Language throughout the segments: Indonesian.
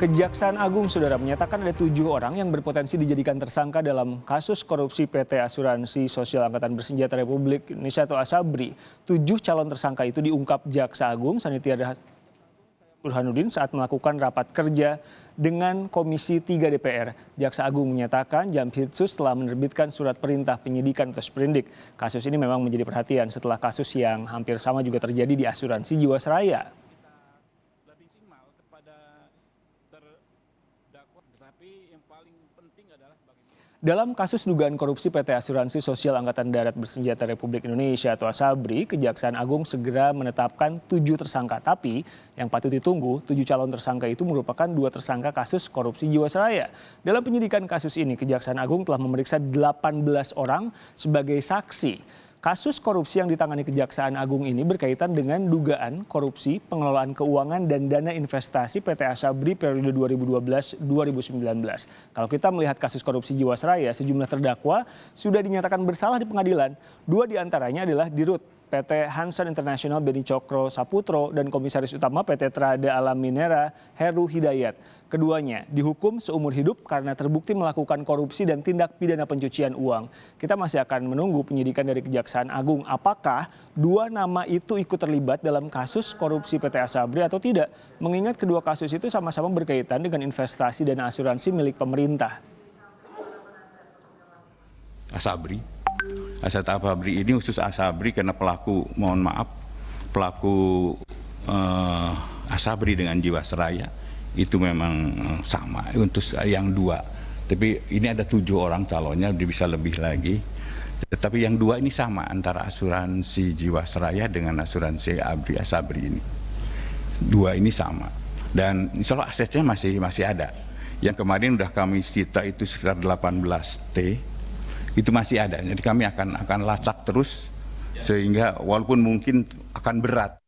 Kejaksaan Agung Saudara menyatakan ada 7 orang yang berpotensi dijadikan tersangka dalam kasus korupsi PT Asuransi Sosial Angkatan Bersenjata Republik Indonesia atau ASABRI. 7 calon tersangka itu diungkap Jaksa Agung Sanitiada Burhanuddin saat melakukan rapat kerja dengan Komisi 3 DPR. Jaksa Agung menyatakan Jampitsus telah menerbitkan surat perintah penyidikan atau sprindik. Kasus ini memang menjadi perhatian setelah kasus yang hampir sama juga terjadi di Asuransi Jiwasraya. Dalam kasus dugaan korupsi PT Asuransi Sosial Angkatan Darat Bersenjata Republik Indonesia atau ASABRI, Kejaksaan Agung segera menetapkan 7 tersangka. Tapi yang patut ditunggu, 7 calon tersangka itu merupakan 2 tersangka kasus korupsi Jiwasraya. Dalam penyidikan kasus ini, Kejaksaan Agung telah memeriksa 18 orang sebagai saksi. Kasus korupsi yang ditangani Kejaksaan Agung ini berkaitan dengan dugaan korupsi pengelolaan keuangan dan dana investasi PT ASABRI periode 2012-2019. Kalau kita melihat kasus korupsi Jiwasraya, sejumlah terdakwa sudah dinyatakan bersalah di pengadilan. 2 diantaranya adalah Dirut PT Hansan International Beni Cokro Saputro dan Komisaris Utama PT Trada Alam Minera Heru Hidayat. Keduanya dihukum seumur hidup karena terbukti melakukan korupsi dan tindak pidana pencucian uang. Kita masih akan menunggu penyidikan dari Kejaksaan Agung apakah 2 nama itu ikut terlibat dalam kasus korupsi PT ASABRI atau tidak. Mengingat kedua kasus itu sama-sama berkaitan dengan investasi dan asuransi milik pemerintah. ASABRI ini khusus ASABRI karena pelaku, mohon maaf, pelaku ASABRI dengan Jiwasraya itu memang sama untuk yang 2. Tapi ini ada 7 orang calonnya, bisa lebih lagi. Tetapi yang 2 ini sama antara asuransi Jiwasraya dengan asuransi ASABRI ini. 2 ini sama. Dan insya Allah asetnya masih ada. Yang kemarin udah kami sita itu sekitar 18 T. Itu masih ada. Jadi kami akan lacak terus sehingga walaupun mungkin akan berat.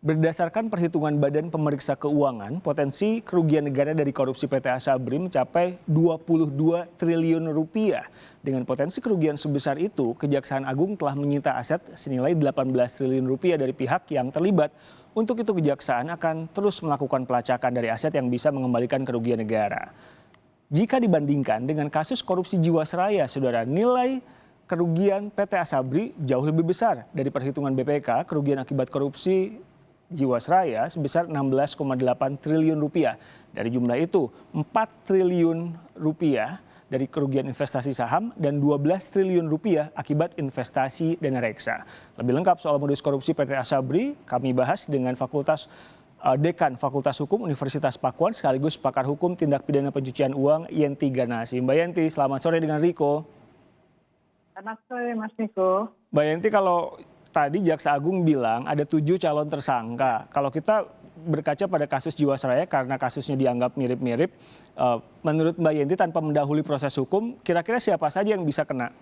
Berdasarkan perhitungan Badan Pemeriksa Keuangan, potensi kerugian negara dari korupsi PT ASABRI mencapai 22 triliun rupiah. Dengan potensi kerugian sebesar itu, Kejaksaan Agung telah menyita aset senilai 18 triliun rupiah dari pihak yang terlibat. Untuk itu Kejaksaan akan terus melakukan pelacakan dari aset yang bisa mengembalikan kerugian negara. Jika dibandingkan dengan kasus korupsi Jiwasraya, Saudara, nilai kerugian PT ASABRI jauh lebih besar. Dari perhitungan BPK, kerugian akibat korupsi Jiwasraya sebesar 16,8 triliun rupiah. Dari jumlah itu, 4 triliun rupiah dari kerugian investasi saham dan 12 triliun rupiah akibat investasi dana reksa. Lebih lengkap soal modus korupsi PT ASABRI, kami bahas dengan Dekan Fakultas Hukum Universitas Pakuan sekaligus pakar hukum tindak pidana pencucian uang Yenti Ganasi. Mbak Yenti, selamat sore dengan Riko. Selamat sore Mas Niko. Mbak Yenti, kalau tadi Jaksa Agung bilang ada 7 calon tersangka. Kalau kita berkaca pada kasus Jiwasraya karena kasusnya dianggap mirip-mirip, menurut Mbak Yenti tanpa mendahului proses hukum, kira-kira siapa saja yang bisa kena?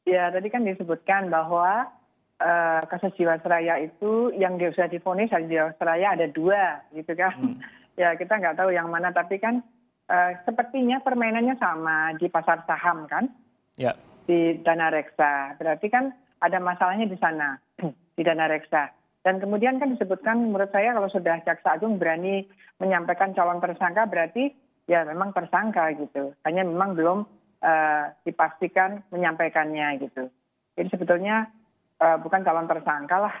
Ya, tadi kan disebutkan bahwa kasus Jiwasraya itu yang sudah divonis dari Jiwasraya ada 2, gitu kan? Ya kita nggak tahu yang mana, tapi kan sepertinya permainannya sama di pasar saham kan? Ya. Di dana reksa, berarti kan ada masalahnya di sana, di dana reksa. Dan kemudian kan disebutkan menurut saya kalau sudah Jaksa Agung berani menyampaikan calon tersangka berarti ya memang tersangka gitu. Hanya memang belum dipastikan menyampaikannya gitu. Jadi sebetulnya bukan calon tersangka lah,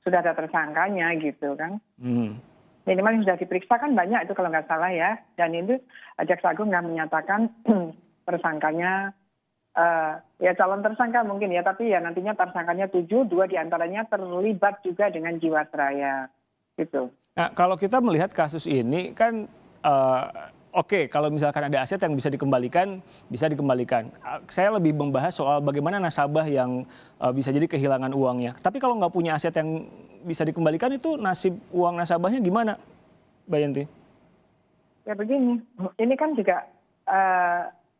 sudah ada tersangkanya gitu kan. Minimal yang sudah diperiksa kan banyak itu kalau nggak salah ya. Dan itu Jaksa Agung nggak menyatakan tersangkanya. Ya calon tersangka mungkin ya, tapi ya nantinya tersangkanya 7, 2 diantaranya terlibat juga dengan Jiwasraya gitu. Nah, kalau kita melihat kasus ini kan oke, kalau misalkan ada aset yang bisa dikembalikan, bisa dikembalikan. Saya lebih membahas soal bagaimana nasabah yang bisa jadi kehilangan uangnya. Tapi kalau nggak punya aset yang bisa dikembalikan, itu nasib uang nasabahnya gimana, Mbak Yenti? Ya begini, ini kan juga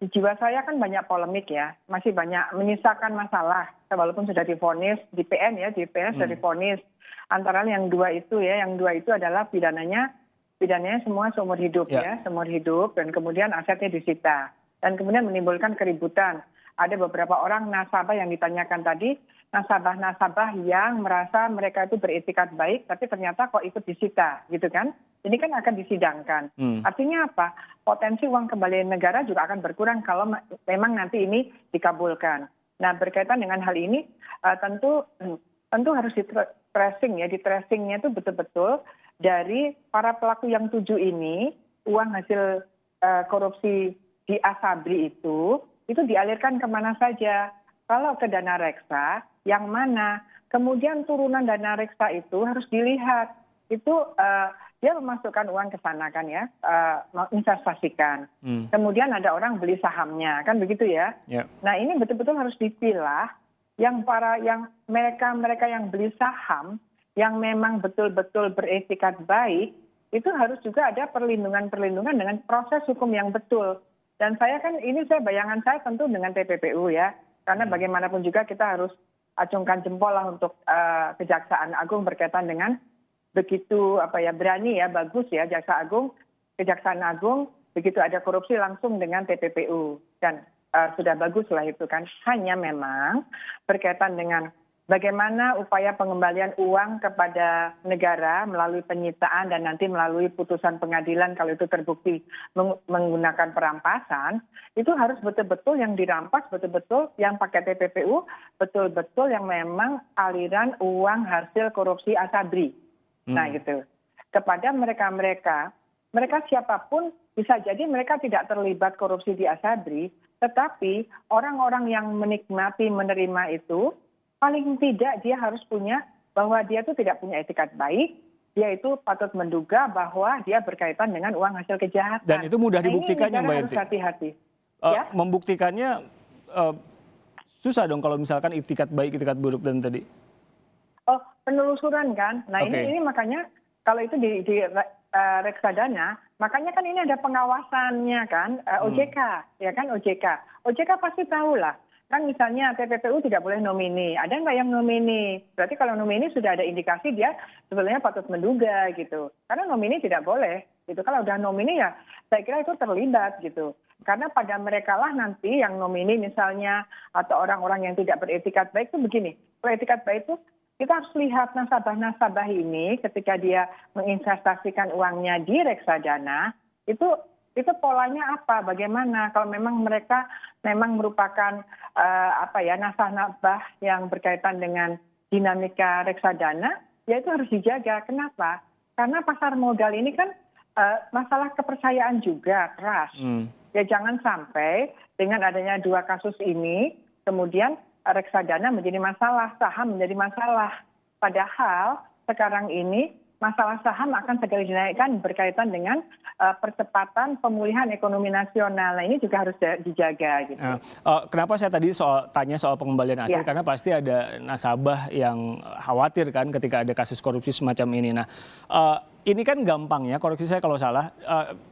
di Jiwasraya kan banyak polemik ya, masih banyak menyisakan masalah. Walaupun sudah divonis di PN ya, di PN sudah divonis. Antara yang 2 itu ya, yang 2 itu adalah pidananya semua seumur hidup ya, seumur hidup, dan kemudian asetnya disita. Dan kemudian menimbulkan keributan. Ada beberapa orang nasabah yang ditanyakan tadi nasabah-nasabah yang merasa mereka itu beretikat baik, tapi ternyata kok ikut disita, gitu kan? Ini kan akan disidangkan. Artinya apa? Potensi uang kembali negara juga akan berkurang kalau memang nanti ini dikabulkan. Nah, berkaitan dengan hal ini, tentu harus di-tracing ya, di-tracingnya itu betul-betul dari para pelaku yang 7 ini, uang hasil korupsi di Asabri itu dialirkan kemana saja. Kalau ke dana reksa, yang mana? Kemudian turunan dana reksa itu harus dilihat. Itu dia memasukkan uang ke sana kan ya, menginvestasikan. Kemudian ada orang beli sahamnya, kan begitu ya. Nah ini betul-betul harus dipilah yang mereka yang beli saham, yang memang betul-betul beretikat baik, itu harus juga ada perlindungan dengan proses hukum yang betul. Dan bayangan saya tentu dengan TPPU ya, karena bagaimanapun juga kita harus acungkan jempol lah untuk Kejaksaan Agung berkaitan dengan begitu berani ya, bagus ya Kejaksaan Agung begitu ada korupsi langsung dengan TPPU, dan sudah bagus lah itu kan. Hanya memang berkaitan dengan bagaimana upaya pengembalian uang kepada negara melalui penyitaan dan nanti melalui putusan pengadilan kalau itu terbukti menggunakan perampasan, itu harus betul-betul yang dirampas, betul-betul yang pakai TPPU, betul-betul yang memang aliran uang hasil korupsi Asabri. Nah gitu. Kepada mereka siapapun, bisa jadi mereka tidak terlibat korupsi di Asabri, tetapi orang-orang yang menikmati menerima itu, paling tidak dia harus punya bahwa dia itu tidak punya etikat baik, dia itu patut menduga bahwa dia berkaitan dengan uang hasil kejahatan. Dan itu mudah dibuktikannya, Mbak Yanti. Harus hati-hati. Membuktikannya susah dong kalau misalkan itikat baik, itikat buruk dan tadi. Oh, penelusuran kan. Nah ini makanya kalau itu di reksadana, makanya kan ini ada pengawasannya kan, OJK, ya kan OJK. OJK pasti tahu lah. Kan misalnya TPPU tidak boleh nomini, ada nggak yang nomini? Berarti kalau nomini sudah ada indikasi dia sebenarnya patut menduga gitu. Karena nomini tidak boleh gitu. Kalau udah nomini ya saya kira itu terlibat gitu. Karena pada mereka lah nanti yang nomini misalnya atau orang-orang yang tidak beretikat baik itu begini. Beretikat baik itu kita harus lihat nasabah-nasabah ini ketika dia menginvestasikan uangnya di reksadana itu polanya apa, bagaimana kalau memang mereka memang merupakan nasabah yang berkaitan dengan dinamika reksadana, ya itu harus dijaga. Kenapa? Karena pasar modal ini kan masalah kepercayaan juga keras. Ya jangan sampai dengan adanya 2 kasus ini kemudian reksadana menjadi masalah, saham menjadi masalah. Padahal sekarang ini masalah saham akan segera dinaikkan berkaitan dengan percepatan pemulihan ekonomi nasional. Nah ini juga harus dijaga gitu. Kenapa saya tadi tanya soal pengembalian hasil? Karena pasti ada nasabah yang khawatir kan ketika ada kasus korupsi semacam ini. Nah ini kan gampang ya, koreksi saya kalau salah,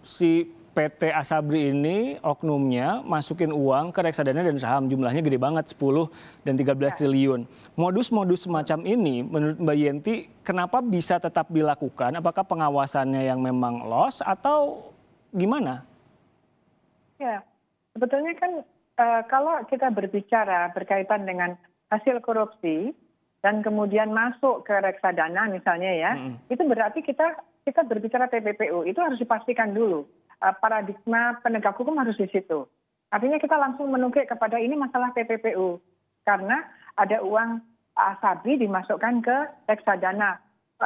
si PT Asabri ini oknumnya masukin uang ke reksadana dan saham, jumlahnya gede banget, 10 dan 13 triliun. Modus-modus semacam ini menurut Mbak Yenti kenapa bisa tetap dilakukan? Apakah pengawasannya yang memang loss atau gimana? Ya, sebetulnya kan kalau kita berbicara berkaitan dengan hasil korupsi dan kemudian masuk ke reksadana misalnya ya, itu berarti kita berbicara TPPU, itu harus dipastikan dulu. Paradigma penegak hukum harus di situ. Artinya kita langsung menukik kepada ini masalah TPPU. Karena ada uang Asabri dimasukkan ke reksadana.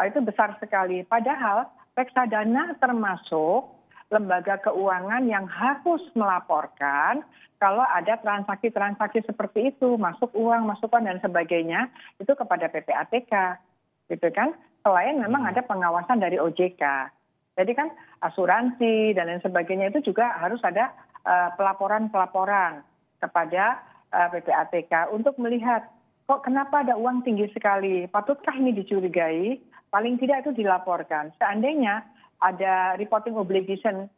Itu besar sekali. Padahal reksadana termasuk lembaga keuangan yang harus melaporkan kalau ada transaksi-transaksi seperti itu, masuk uang, masukan dan sebagainya, itu kepada PPATK. Gitu kan? Selain memang ada pengawasan dari OJK. Jadi kan asuransi dan lain sebagainya itu juga harus ada pelaporan-pelaporan kepada PPATK untuk melihat kok kenapa ada uang tinggi sekali, patutkah ini dicurigai, paling tidak itu dilaporkan. Seandainya ada reporting obligation,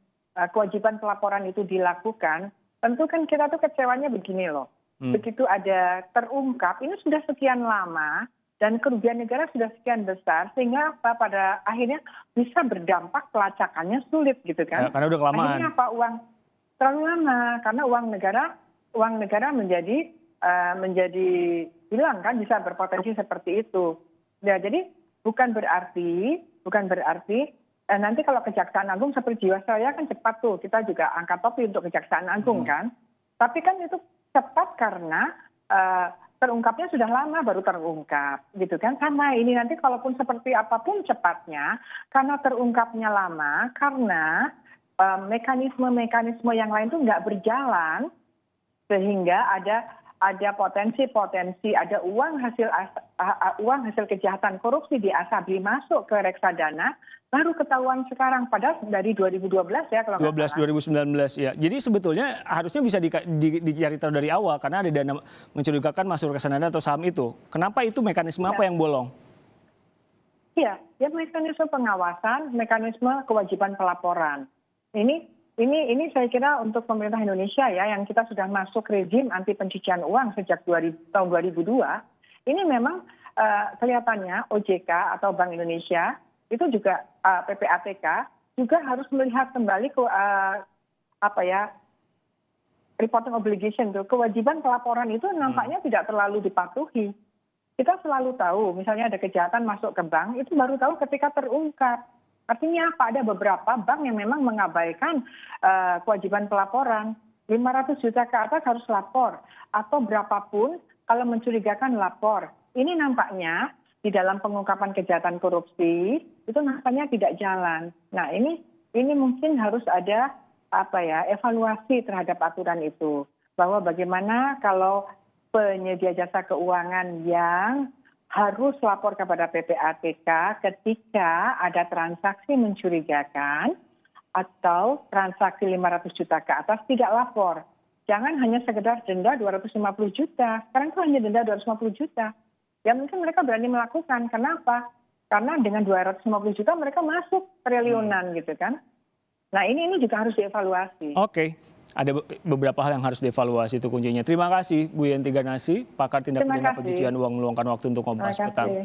kewajiban pelaporan itu dilakukan, tentu kan kita tuh kecewanya begini loh. Begitu ada terungkap, ini sudah sekian lama, dan kerugian negara sudah sekian besar sehingga pada akhirnya bisa berdampak pelacakannya sulit gitu kan. Ya, karena udah kelamaan. Akhirnya uang terlalu lama karena uang negara menjadi menjadi hilang kan, bisa berpotensi seperti itu. Ya, jadi bukan berarti nanti kalau Kejaksaan Agung seperti Jiwasraya kan cepat tuh, kita juga angkat topi untuk Kejaksaan Agung kan. Tapi kan itu cepat karena terungkapnya sudah lama baru terungkap gitu kan. Sama ini nanti kalaupun seperti apapun cepatnya, karena terungkapnya lama, karena mekanisme-mekanisme yang lain itu nggak berjalan, sehingga ada potensi-potensi, ada uang hasil kejahatan korupsi di Asabri masuk ke reksadana, baru ketahuan sekarang, padahal dari 2012 ya kalau nggak salah. 2019 ya. Jadi sebetulnya harusnya bisa dicari tahu dari awal karena ada dana mencurigakan masuk reksadana atau saham itu. Kenapa itu mekanisme apa yang bolong? Iya, ya mekanisme pengawasan, mekanisme kewajiban pelaporan. Ini saya kira untuk pemerintah Indonesia ya, yang kita sudah masuk rezim anti pencucian uang sejak tahun 2002, ini memang kelihatannya OJK atau Bank Indonesia itu juga PPATK juga harus melihat kembali ke reporting obligation tuh, kewajiban pelaporan itu nampaknya tidak terlalu dipatuhi. Kita selalu tahu, misalnya ada kejahatan masuk ke bank, itu baru tahu ketika terungkap. Artinya apa? Ada beberapa bank yang memang mengabaikan kewajiban pelaporan. 500 juta ke atas harus lapor. Atau berapapun kalau mencurigakan lapor. Ini nampaknya di dalam pengungkapan kejahatan korupsi itu nampaknya tidak jalan. Nah ini mungkin harus ada evaluasi terhadap aturan itu. Bahwa bagaimana kalau penyedia jasa keuangan yang harus lapor kepada PPATK ketika ada transaksi mencurigakan atau transaksi 500 juta ke atas tidak lapor. Jangan hanya sekedar denda 250 juta. Sekarang itu hanya denda 250 juta. Ya mungkin mereka berani melakukan. Kenapa? Karena dengan 250 juta mereka masuk triliunan gitu kan. Nah ini juga harus dievaluasi. Oke. Ada beberapa hal yang harus dievaluasi, itu kuncinya. Terima kasih Bu Yenti Ganasih, pakar tindak pidana pencucian uang, meluangkan waktu untuk Kompas Petang.